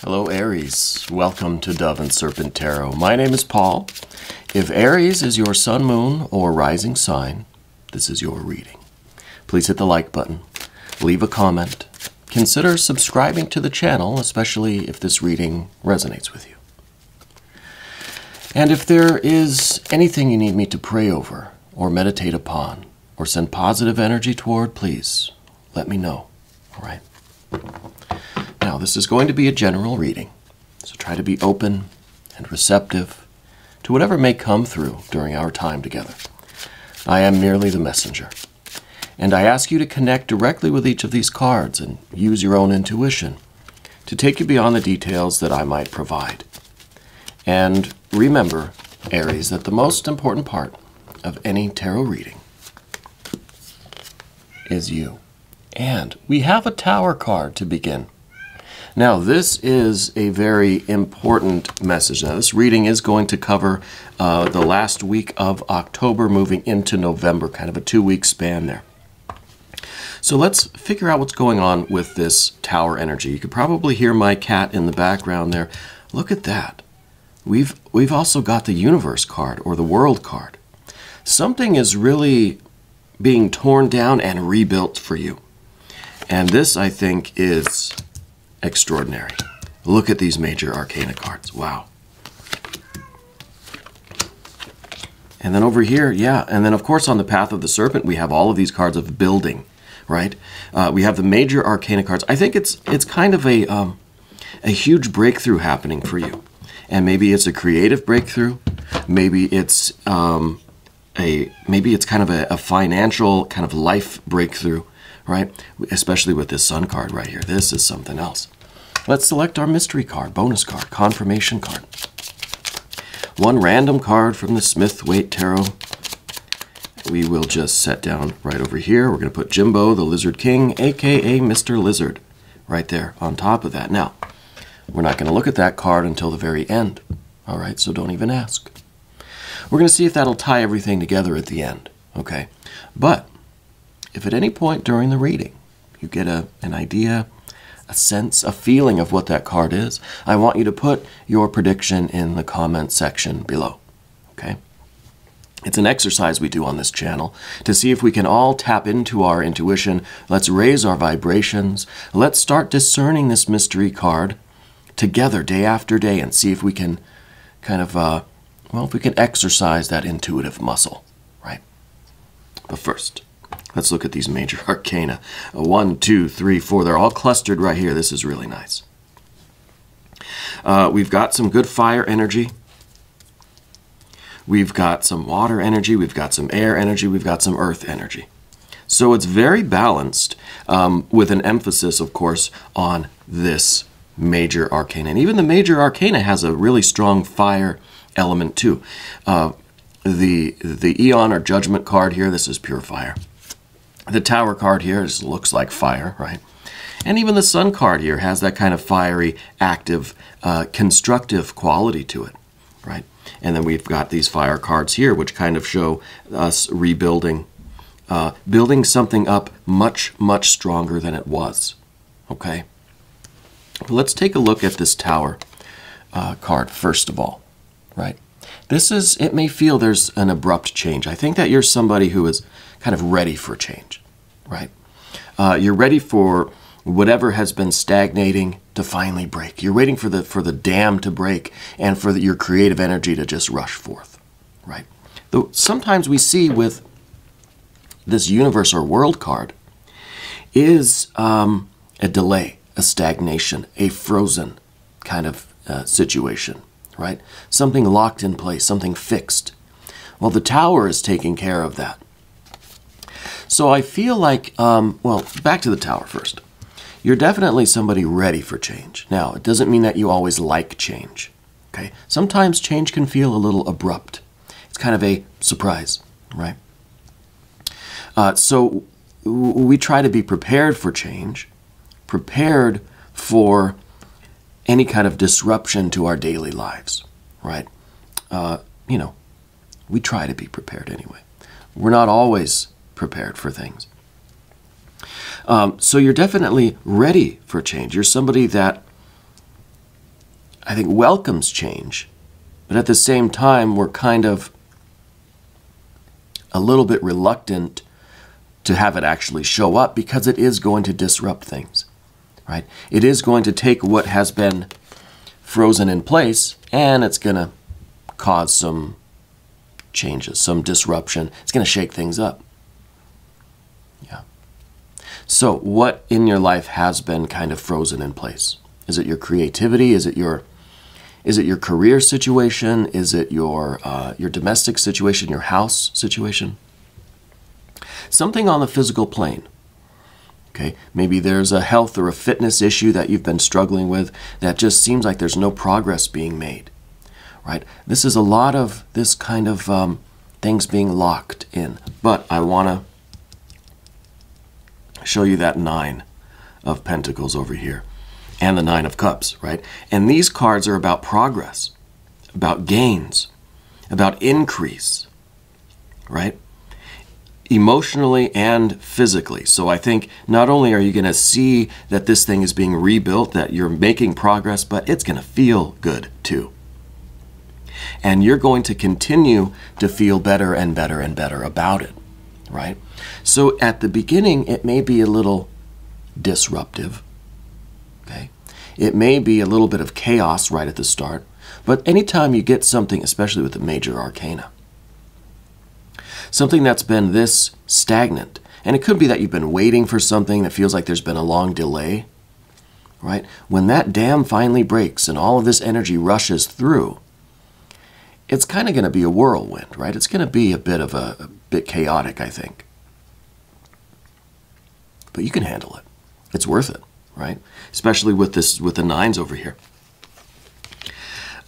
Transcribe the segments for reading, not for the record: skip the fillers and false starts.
Hello Aries, welcome to Dove and Serpent Tarot. My name is Paul. If Aries is your sun, moon, or rising sign, this is your reading. Please hit the like button, leave a comment, consider subscribing to the channel, especially if this reading resonates with you. And if there is anything you need me to pray over, or meditate upon, or send positive energy toward, please let me know, all right? Now, this is going to be a general reading, so try to be open and receptive to whatever may come through during our time together. I am merely the messenger, and I ask you to connect directly with each of these cards and use your own intuition to take you beyond the details that I might provide. And remember, Aries, that the most important part of any tarot reading is you. And we have a Tower card to begin. Now, this is a very important message. Now, this reading is going to cover the last week of October moving into November, kind of a 2-week span there. So let's figure out what's going on with this Tower energy. You could probably hear my cat in the background there. Look at that. We've also got the Universe card, or the World card. Something is really being torn down and rebuilt for you. And this, I think, is extraordinary. Look at these major arcana cards. Wow. And then over here, yeah, and then of course on the path of the Serpent, we have all of these cards of building, right? We have the major arcana cards. I think it's kind of a huge breakthrough happening for you. And maybe it's a creative breakthrough. Maybe it's kind of a financial kind of life breakthrough, right? Especially with this Sun card right here. This is something else. Let's select our mystery card, bonus card, confirmation card. One random card from the Smith-Waite Tarot. We will just set down right over here. We're going to put Jimbo, the Lizard King, aka Mr. Lizard, right there on top of that. Now, we're not going to look at that card until the very end. All right, so don't even ask. We're going to see if that'll tie everything together at the end, okay? But if at any point during the reading you get an idea, a sense, a feeling of what that card is, I want you to put your prediction in the comment section below, okay? It's an exercise we do on this channel to see if we can all tap into our intuition. Let's raise our vibrations. Let's start discerning this mystery card together day after day and see if we can kind of, if we can exercise that intuitive muscle, right? But first, let's look at these major arcana. 1, 2, 3, 4. They're all clustered right here. This is really nice. We've got some good fire energy. We've got some water energy. We've got some air energy. We've got some earth energy. So it's very balanced with an emphasis, of course, on this major arcana. And even the major arcana has a really strong fire element too. The Eon or Judgment card here, this is pure fire. The Tower card here just looks like fire, right? And even the Sun card here has that kind of fiery, active, constructive quality to it, right? And then we've got these fire cards here, which kind of show us rebuilding, building something up much, much stronger than it was, okay? Let's take a look at this Tower card first of all, right? It may feel there's an abrupt change. I think that you're somebody who is kind of ready for change, right? You're ready for whatever has been stagnating to finally break. You're waiting for the dam to break and for your creative energy to just rush forth, right? Though sometimes we see with this Universe or World card is a delay, a stagnation, a frozen kind of situation, right? Something locked in place, something fixed. Well, the Tower is taking care of that. So I feel like, back to the Tower first. You're definitely somebody ready for change. Now, it doesn't mean that you always like change, okay? Sometimes change can feel a little abrupt. It's kind of a surprise, right? So we try to be prepared for change, prepared for any kind of disruption to our daily lives, right? We try to be prepared anyway. We're not always prepared for things. So you're definitely ready for change. You're somebody that I think, welcomes change. But at the same time, we're kind of a little bit reluctant to have it actually show up because it is going to disrupt things, right? It is going to take what has been frozen in place and it's going to cause some changes, some disruption. It's going to shake things up. Yeah. So what in your life has been kind of frozen in place? Is it your creativity? Is it your career situation? Is it your domestic situation, your house situation? Something on the physical plane. Okay, maybe there's a health or a fitness issue that you've been struggling with that just seems like there's no progress being made, right? This is a lot of this kind of things being locked in. But I want to show you that 9 of Pentacles over here and the 9 of Cups, right? And these cards are about progress, about gains, about increase, right? Emotionally and physically. So I think not only are you going to see that this thing is being rebuilt, that you're making progress, but it's going to feel good too. And you're going to continue to feel better and better and better about it, right? So at the beginning, it may be a little disruptive, okay? It may be a little bit of chaos right at the start, but anytime you get something, especially with the major arcana, something that's been this stagnant, and it could be that you've been waiting for something that feels like there's been a long delay, right? When that dam finally breaks and all of this energy rushes through, it's kind of going to be a whirlwind, right? It's going to be a bit chaotic, I think. But you can handle it. It's worth it, right? Especially with the 9s over here.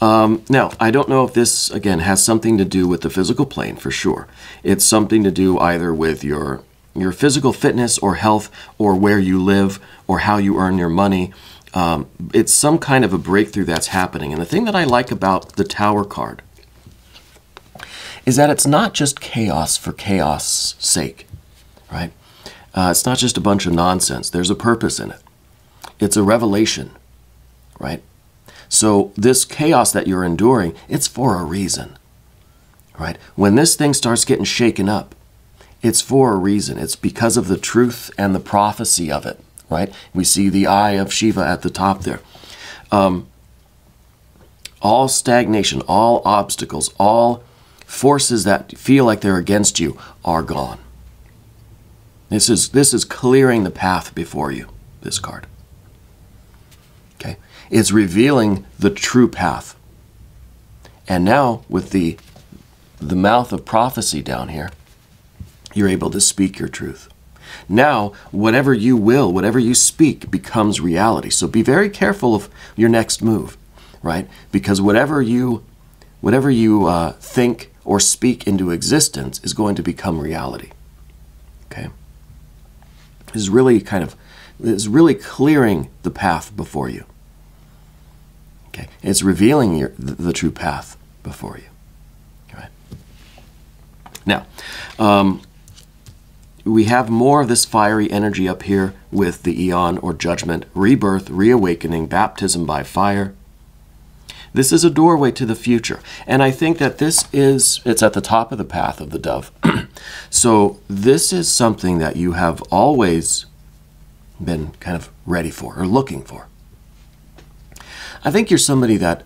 Now, I don't know if this, again, has something to do with the physical plane, for sure. It's something to do either with your physical fitness or health or where you live or how you earn your money. It's some kind of a breakthrough that's happening. And the thing that I like about the Tower card is that it's not just chaos for chaos' sake, right? It's not just a bunch of nonsense. There's a purpose in it. It's a revelation, right? So this chaos that you're enduring, it's for a reason, right? When this thing starts getting shaken up, it's for a reason. It's because of the truth and the prophecy of it, right? We see the eye of Shiva at the top there. All stagnation, all obstacles, all forces that feel like they're against you are gone. This is clearing the path before you, this card. Okay? It's revealing the true path. And now, with the mouth of prophecy down here, you're able to speak your truth. Now, whatever you will, whatever you speak becomes reality. So be very careful of your next move, right? Because whatever you think or speak into existence is going to become reality. Okay? This is really clearing the path before you. Okay? It's revealing the true path before you. All right? Now, we have more of this fiery energy up here with the Eon or Judgment, rebirth, reawakening, baptism by fire. This is a doorway to the future. And I think that it's at the top of the path of the dove. So this is something that you have always been kind of ready for or looking for. I think you're somebody that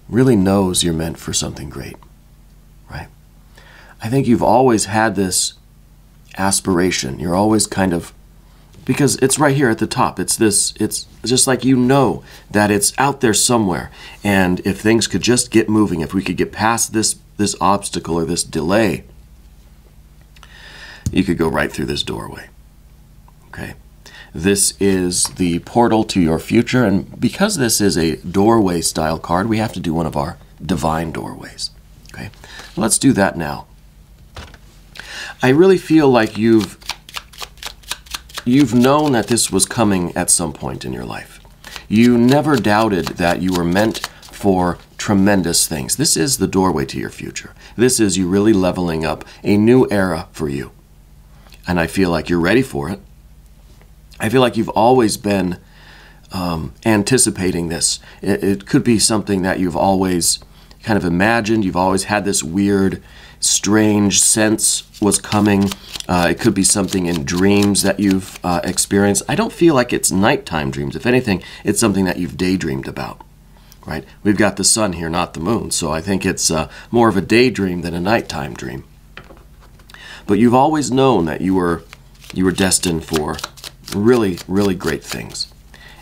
really knows you're meant for something great, right? I think you've always had this aspiration. You're always kind of, because it's right here at the top. It's just like you know that it's out there somewhere. And if things could just get moving, if we could get past this obstacle or this delay, you could go right through this doorway. Okay? This is the portal to your future. And because this is a doorway style card, we have to do one of our divine doorways. Okay? Let's do that now. I really feel like you've known that this was coming at some point in your life. You never doubted that you were meant for tremendous things. This is the doorway to your future. This is you really leveling up a new era for you. And I feel like you're ready for it. I feel like you've always been anticipating this. It could be something that you've always kind of imagined. You've always had this weird, strange sense was coming. It could be something in dreams that you've experienced. I don't feel like it's nighttime dreams. If anything, it's something that you've daydreamed about, right? We've got the sun here, not the moon, so I think it's more of a daydream than a nighttime dream. But you've always known that you were destined for really, really great things.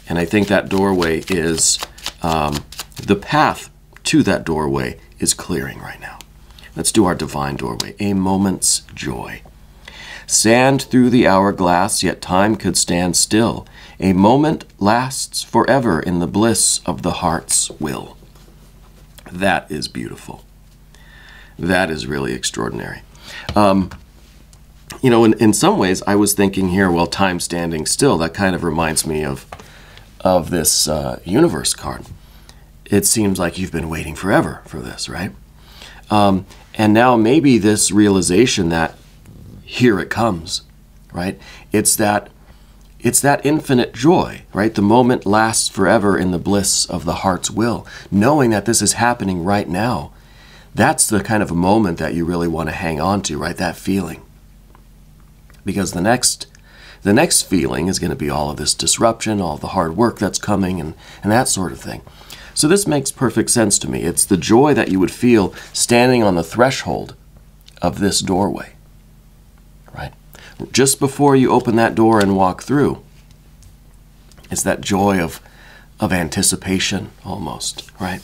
And I think that doorway is, the path to that doorway is clearing right now. Let's do our divine doorway. A moment's joy. Sand through the hourglass, yet time could stand still. A moment lasts forever in the bliss of the heart's will. That is beautiful. That is really extraordinary. You know, in some ways, I was thinking here, well, time standing still, that kind of reminds me of this universe card. It seems like you've been waiting forever for this, right? And now maybe this realization that here it comes, right? It's that infinite joy, right? The moment lasts forever in the bliss of the heart's will. Knowing that this is happening right now, that's the kind of a moment that you really want to hang on to, right? That feeling. Because the next feeling is going to be all of this disruption, all of the hard work that's coming, and that sort of thing. So this makes perfect sense to me. It's the joy that you would feel standing on the threshold of this doorway, right? Just before you open that door and walk through, it's that joy of anticipation almost, right?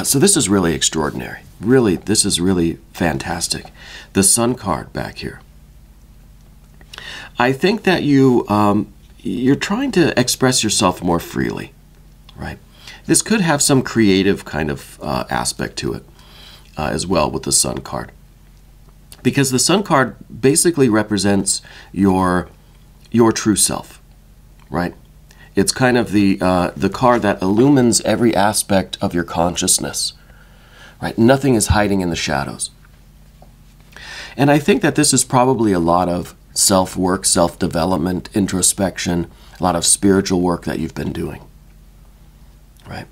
So this is really extraordinary. Really, this is really fantastic. The Sun card back here. I think that you're trying to express yourself more freely, right? This could have some creative kind of aspect to it as well with the Sun card. Because the Sun card basically represents your true self, right? It's kind of the card that illumines every aspect of your consciousness, right? Nothing is hiding in the shadows. And I think that this is probably a lot of self-work, self-development, introspection, a lot of spiritual work that you've been doing, right?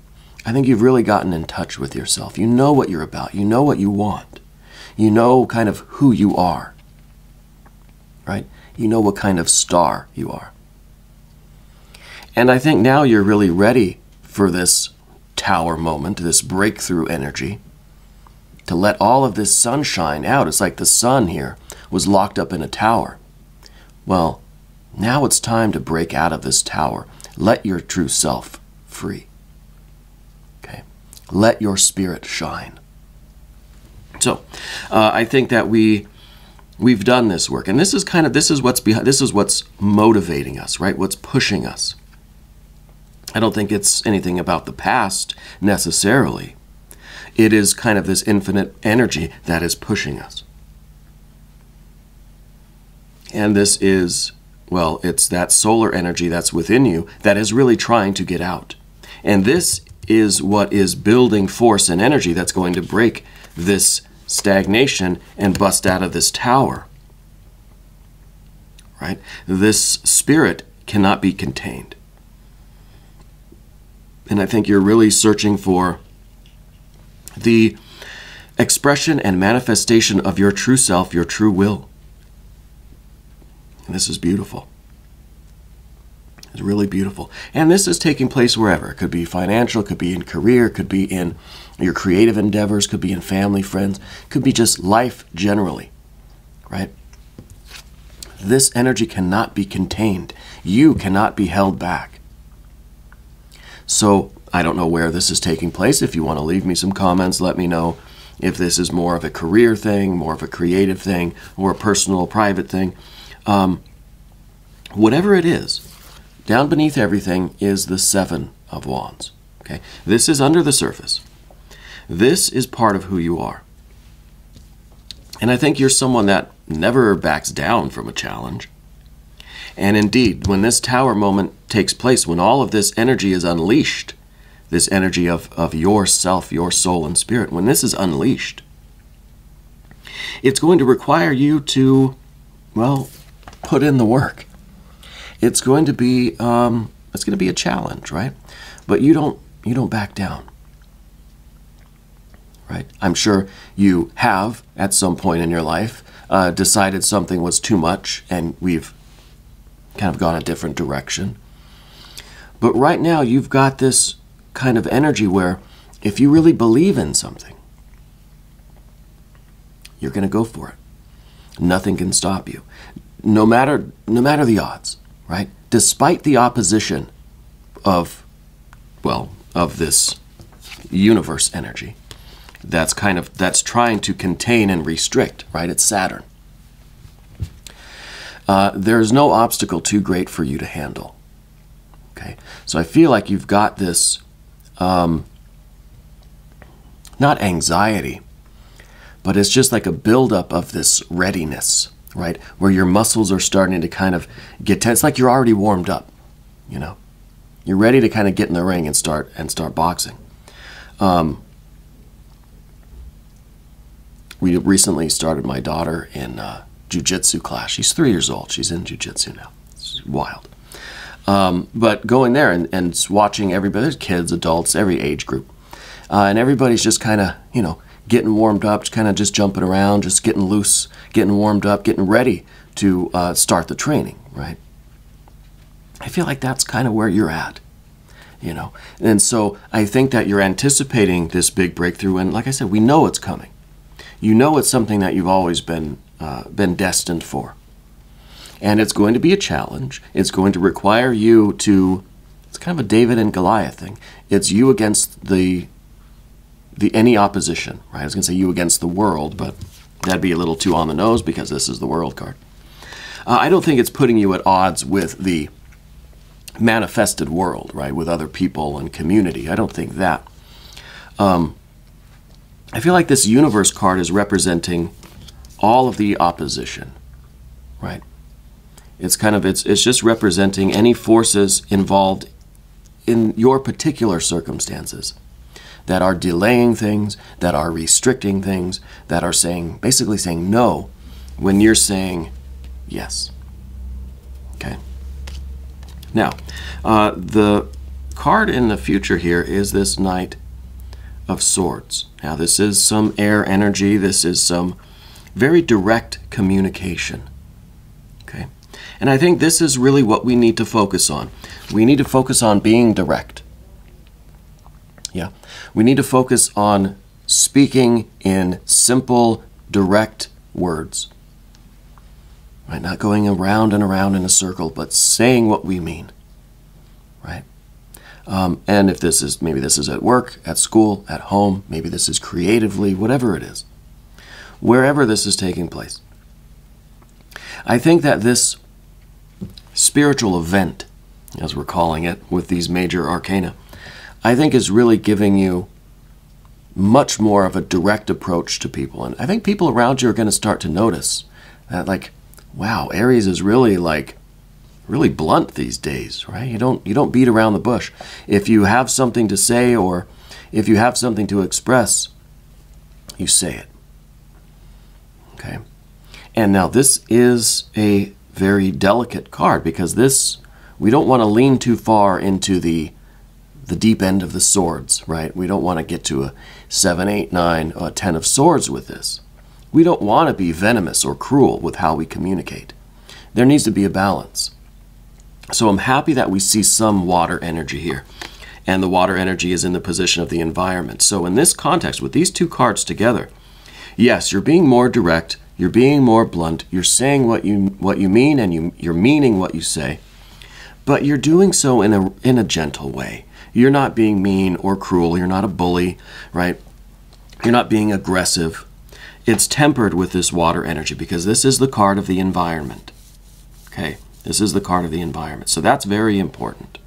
I think you've really gotten in touch with yourself. You know what you're about. You know what you want. You know kind of who you are, right? You know what kind of star you are. And I think now you're really ready for this tower moment, this breakthrough energy, to let all of this sunshine out. It's like the sun here was locked up in a tower. Well, now it's time to break out of this tower. Let your true self free. Okay? Let your spirit shine. So, I think that we've done this work, and this is what's motivating us, right? What's pushing us. I don't think it's anything about the past necessarily. It is kind of this infinite energy that is pushing us. And this is, well, it's that solar energy that's within you that is really trying to get out. And this is what is building force and energy that's going to break this stagnation and bust out of this tower. Right? This spirit cannot be contained. And I think you're really searching for the expression and manifestation of your true self, your true will. And this is beautiful. It's really beautiful. And this is taking place wherever. It could be financial, it could be in career, it could be in your creative endeavors, could be in family, friends, could be just life generally, right? This energy cannot be contained. You cannot be held back. So I don't know where this is taking place. If you want to leave me some comments, let me know if this is more of a career thing, more of a creative thing, or a personal, private thing. Whatever it is, down beneath everything is the Seven of Wands. Okay? This is under the surface. This is part of who you are. And I think you're someone that never backs down from a challenge. And indeed, when this tower moment takes place, when all of this energy is unleashed, this energy of yourself, your soul and spirit, when this is unleashed, it's going to require you to, well, put in the work. It's going to be it's going to be a challenge, right? But you don't back down, right? I'm sure you have, at some point in your life, decided something was too much and we've kind of gone a different direction. But right now you've got this kind of energy where if you really believe in something, you're going to go for it. Nothing can stop you. No matter the odds, right? Despite the opposition of this universe energy that's trying to contain and restrict, right? It's Saturn. There's no obstacle too great for you to handle. Okay, so I feel like you've got this, not anxiety, but it's just like a buildup of this readiness, right? Where your muscles are starting to kind of get tense. It's like you're already warmed up, you know. You're ready to kind of get in the ring and start boxing. We recently started my daughter in jiu-jitsu class. She's 3 years old. She's in jiu-jitsu now. It's wild. But going there and watching everybody, there's kids, adults, every age group. And everybody's just kind of, you know, getting warmed up, kind of just jumping around, just getting loose, getting warmed up, getting ready to start the training, right? I feel like that's kind of where you're at, you know. And so I think that you're anticipating this big breakthrough, and like I said, we know it's coming. You know it's something that you've always been destined for. And it's going to be a challenge. It's going to require you to, it's kind of a David and Goliath thing. It's you against any opposition, right? I was going to say you against the world, but that'd be a little too on the nose because this is the world card. I don't think it's putting you at odds with the manifested world, right? With other people and community. I don't think that. I feel like this universe card is representing all of the opposition, right? It's kind of, it's just representing any forces involved in your particular circumstances that are delaying things, that are restricting things, that are saying, basically saying no when you're saying yes. Okay. Now, the card in the future here is this Knight of Swords. Now, this is some air energy. This is some very direct communication. Okay. And I think this is really what we need to focus on. We need to focus on being direct. Yeah. We need to focus on speaking in simple, direct words. Right? Not going around and around in a circle, but saying what we mean. Right? And if this is, maybe this is at work, at school, at home, maybe this is creatively, whatever it is. Wherever this is taking place. I think that this spiritual event, as we're calling it, with these major arcana, I think is really giving you much more of a direct approach to people. And I think people around you are going to start to notice that, like, wow, Aries is really really blunt these days, right? You don't beat around the bush. If you have something to say or if you have something to express, you say it. Okay. And now this is a very delicate card because this, we don't want to lean too far into the deep end of the swords, right? We don't want to get to a 7, 8, 9, or 10 of swords with this. We don't want to be venomous or cruel with how we communicate. There needs to be a balance. So I'm happy that we see some water energy here. And the water energy is in the position of the environment. So in this context, with these two cards together, yes, you're being more direct, you're being more blunt, you're saying what you mean, and you're meaning what you say, but you're doing so in a gentle way. You're not being mean or cruel, you're not a bully, right? You're not being aggressive. It's tempered with this water energy because this is the card of the environment. Okay, this is the card of the environment. So that's very important.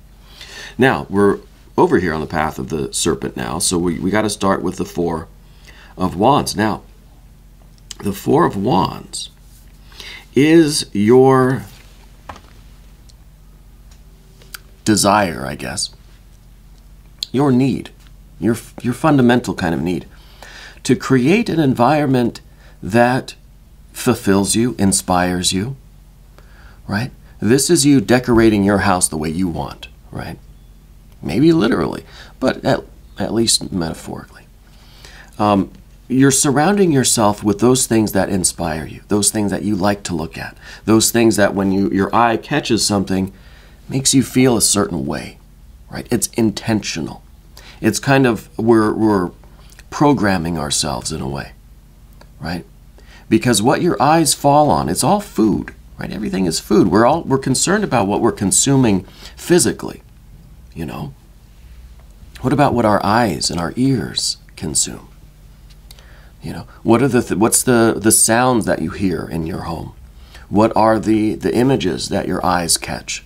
Now, we're over here on the path of the serpent now, so we got to start with the Four of Wands. Now, the Four of Wands is your desire, I guess, your need, your fundamental kind of need to create an environment that fulfills you, inspires you, right? This is you decorating your house the way you want, right? Maybe literally, but at least metaphorically. You're surrounding yourself with those things that inspire you, those things that you like to look at, those things that when your eye catches something, makes you feel a certain way, right? It's intentional. It's kind of, we're programming ourselves in a way, right? Because what your eyes fall on, it's all food, right? Everything is food. We're concerned about what we're consuming physically, you know? What about what our eyes and our ears consume? You know, what are what's the sounds that you hear in your home? What are the images that your eyes catch?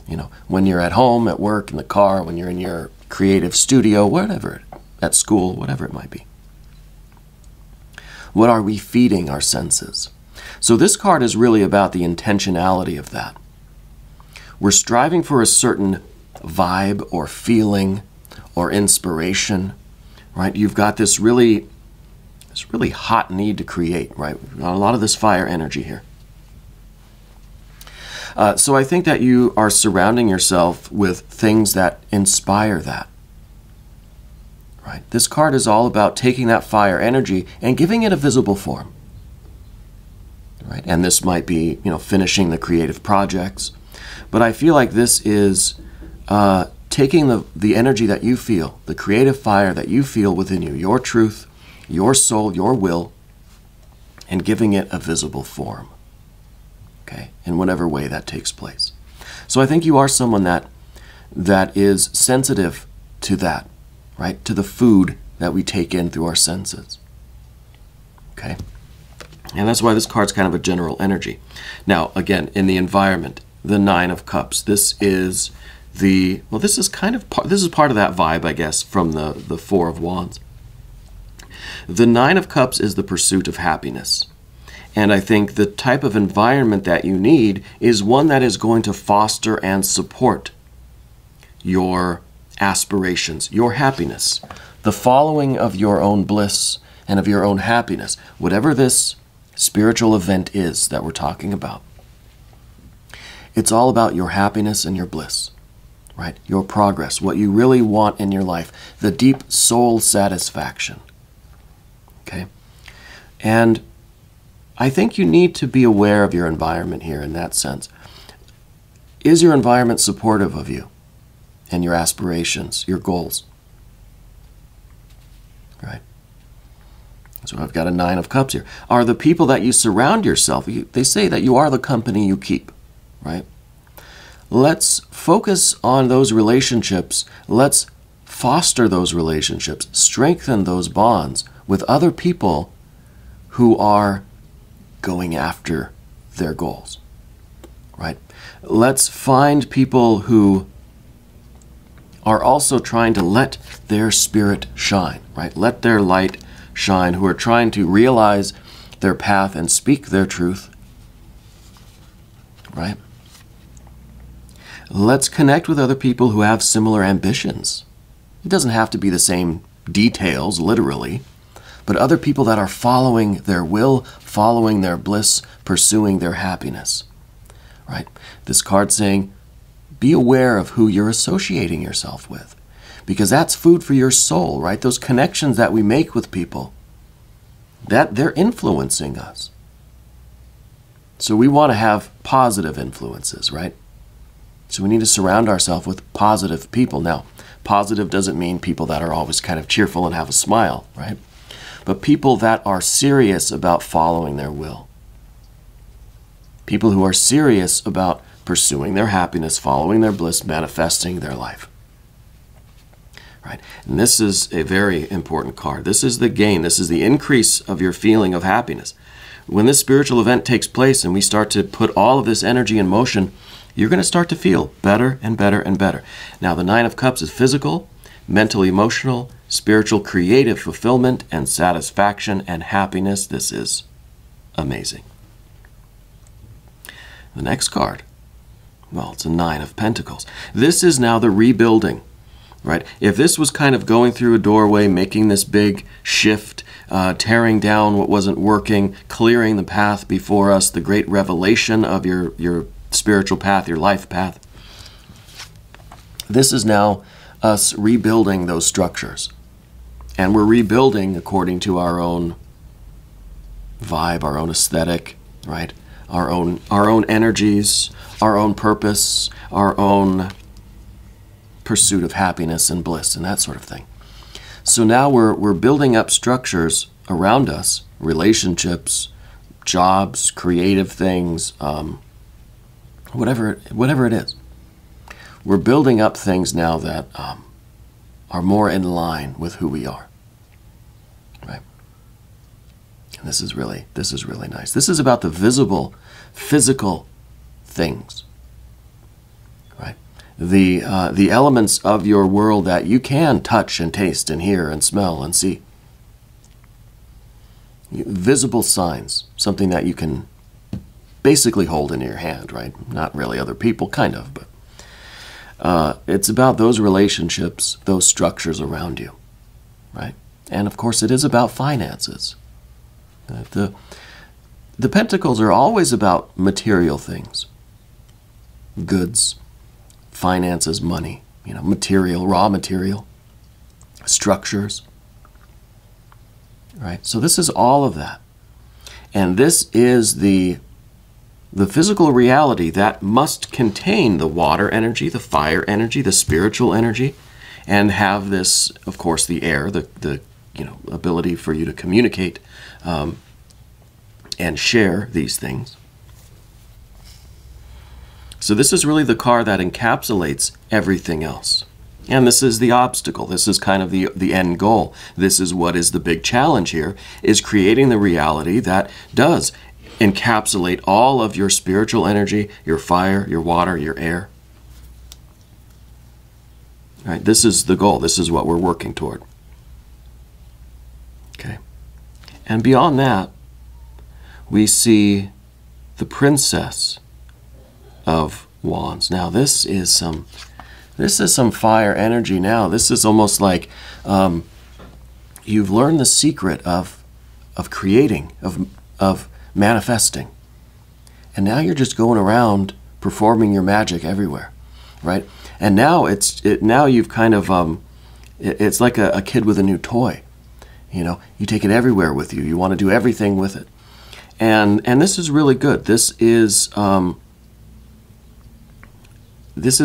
You know, when you're at home, at work, in the car, when you're in your creative studio, whatever, at school, whatever it might be. What are we feeding our senses? So this card is really about the intentionality of that. We're striving for a certain vibe or feeling or inspiration, right? You've got this really hot need to create, right? We've got a lot of this fire energy here. So I think that you are surrounding yourself with things that inspire that, right? This card is all about taking that fire energy and giving it a visible form, right? And this might be, you know, finishing the creative projects, but I feel like this is taking the energy that you feel, the creative fire that you feel within you, your truth, your soul, your will, and giving it a visible form, okay, in whatever way that takes place. So I think you are someone that is sensitive to that, right, to the food that we take in through our senses, okay? And that's why this card's kind of a general energy. Now, again, in the environment, the Nine of Cups, this is this is part of that vibe, I guess, from the Four of Wands. The Nine of Cups is the pursuit of happiness. And I think the type of environment that you need is one that is going to foster and support your aspirations, your happiness, the following of your own bliss and of your own happiness, whatever this spiritual event is that we're talking about. It's all about your happiness and your bliss, right? Your progress, what you really want in your life, the deep soul satisfaction. Okay? And I think you need to be aware of your environment here in that sense. Is your environment supportive of you and your aspirations, your goals? Right? So I've got a Nine of Cups here. Are the people that you surround yourself, they say that you are the company you keep, right? Let's focus on those relationships. Let's foster those relationships, strengthen those bonds with other people who are going after their goals, right? Let's find people who are also trying to let their spirit shine, right? Let their light shine, who are trying to realize their path and speak their truth, right? Let's connect with other people who have similar ambitions. It doesn't have to be the same details, literally, but other people that are following their will, following their bliss, pursuing their happiness, right? This card saying, be aware of who you're associating yourself with, because that's food for your soul, right? Those connections that we make with people, that they're influencing us. So we want to have positive influences, right? So we need to surround ourselves with positive people. Now, positive doesn't mean people that are always kind of cheerful and have a smile, right? But people that are serious about following their will. People who are serious about pursuing their happiness, following their bliss, manifesting their life. Right? And this is a very important card. This is the gain. This is the increase of your feeling of happiness. When this spiritual event takes place and we start to put all of this energy in motion, you're going to start to feel better and better and better. Now, the Nine of Cups is physical, mental, emotional, spiritual, creative fulfillment and satisfaction and happiness. This is amazing. The next card, well, it's a Nine of Pentacles. This is now the rebuilding, right? If this was kind of going through a doorway, making this big shift, tearing down what wasn't working, clearing the path before us, the great revelation of your spiritual path, your life path, This is now us rebuilding those structures. And we're rebuilding according to our own vibe, our own aesthetic, right? Our own energies, our own purpose, our own pursuit of happiness and bliss and that sort of thing. So now we're building up structures around us, relationships, jobs, creative things, whatever it is. We're building up things now that are more in line with who we are, right? And this is really nice. This is about the visible, physical things, right? The elements of your world that you can touch and taste and hear and smell and see. Visible signs, something that you can basically hold in your hand, right? Not really other people, kind of, but it's about those relationships, those structures around you, right? And of course, it is about finances. The pentacles are always about material things, goods, finances, money, material, raw material, structures, right? So this is all of that. And this is the physical reality that must contain the water energy, the fire energy, the spiritual energy, and have this, of course, the air, the ability for you to communicate and share these things. So this is really the card that encapsulates everything else. And this is the obstacle. This is kind of the end goal. This is what is the big challenge here, is creating the reality that does encapsulate all of your spiritual energy, your fire, your water, your air. Right? This is the goal. This is what we're working toward. Okay. And beyond that, we see the Princess of Wands. Now this is some fire energy now. This is almost like you've learned the secret of creating, of manifesting. And now you're just going around performing your magic everywhere, right? And now now you've kind of it's like a kid with a new toy. You take it everywhere with you. You want to do everything with it. And this is really good. This is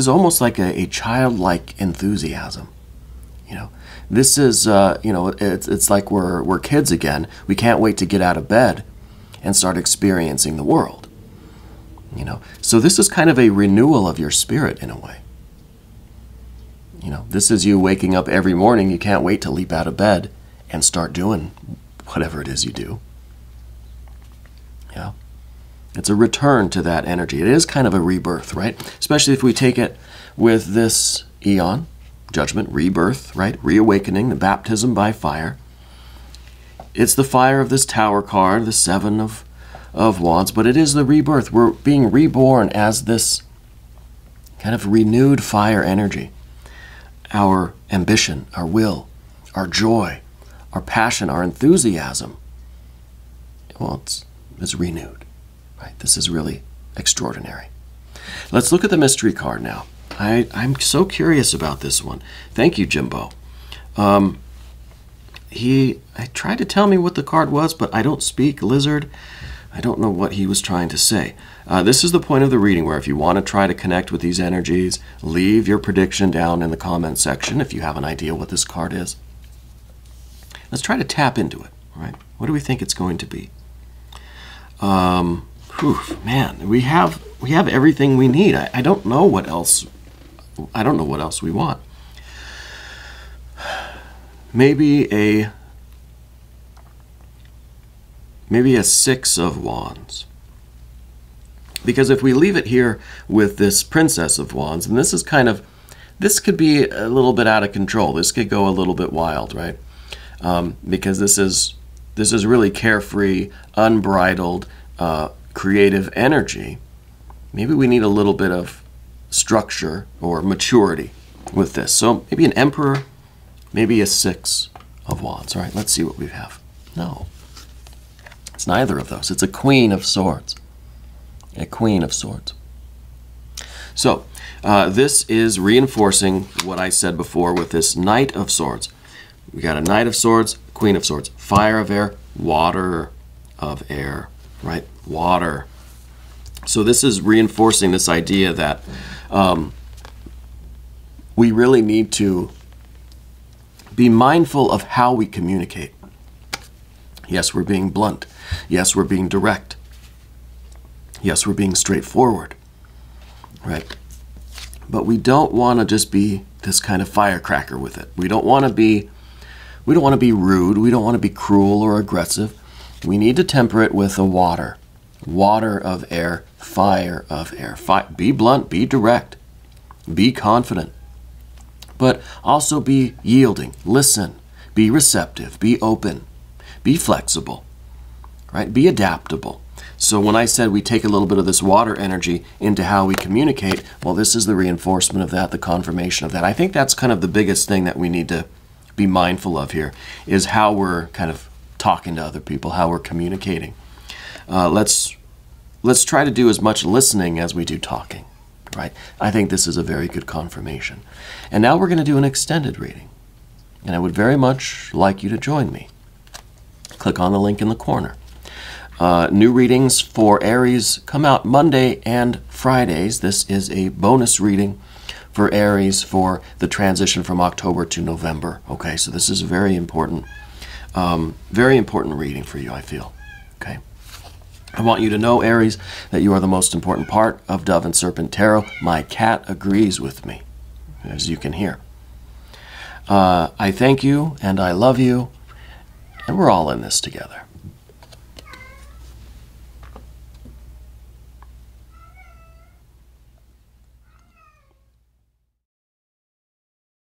almost like a childlike enthusiasm. This is it's like we're kids again. We can't wait to get out of bed and start experiencing the world. So this is kind of a renewal of your spirit in a way. This is you waking up every morning. You can't wait to leap out of bed and start doing whatever it is you do. Yeah. It's a return to that energy. It is kind of a rebirth, right? Especially if we take it with this eon, judgment, rebirth, right? Reawakening, the baptism by fire. It's the fire of this Tower card, the Seven of Wands, but it is the rebirth. We're being reborn as this kind of renewed fire energy. Our ambition, our will, our joy, our passion, our enthusiasm, well, it's renewed. Right? This is really extraordinary. Let's look at the mystery card now. I'm so curious about this one. Thank you, Jimbo. I tried to tell me what the card was, but I don't speak lizard. I don't know what he was trying to say. This is the point of the reading where if you want to try to connect with these energies, leave your prediction down in the comment section if you have an idea what this card is. Let's try to tap into it. Right? What do we think it's going to be? Man, we have everything we need. I don't know what else. I don't know what else we want. Maybe a Six of Wands. Because if we leave it here with this Princess of Wands, and this could be a little bit out of control. This could go a little bit wild, right? Because this is really carefree, unbridled, creative energy. Maybe we need a little bit of structure or maturity with this. So maybe an Emperor, maybe a Six of Wands. All right, let's see what we have. No, it's neither of those. It's a Queen of Swords. A Queen of Swords. So This is reinforcing what I said before with this Knight of Swords. We got a Knight of Swords, Queen of Swords, fire of air, water of air, right? Water. So this is reinforcing this idea that we really need to be mindful of how we communicate. Yes, we're being blunt. Yes, we're being direct. Yes, we're being straightforward, right? But we don't want to just be this kind of firecracker with it. We don't want to be rude. We don't want to be cruel or aggressive. We need to temper it with a water. Water of air, fire of air. Be blunt, be direct, be confident, but also be yielding. Listen, be receptive, be open, be flexible, right? Be adaptable. So when I said we take a little bit of this water energy into how we communicate, well, this is the reinforcement of that, the confirmation of that. I think that's kind of the biggest thing that we need to be mindful of here, is how we're kind of talking to other people, how we're communicating. Let's try to do as much listening as we do talking, right? I think this is a very good confirmation. And now we're going to do an extended reading. And I would very much like you to join me. Click on the link in the corner. New readings for Aries come out Monday and Fridays. This is a bonus reading for Aries for the transition from October to November. Okay, so this is a very important reading for you, I feel. Okay. I want you to know, Aries, that you are the most important part of Dove and Serpent Tarot. My cat agrees with me, as you can hear. I thank you, and I love you, and we're all in this together.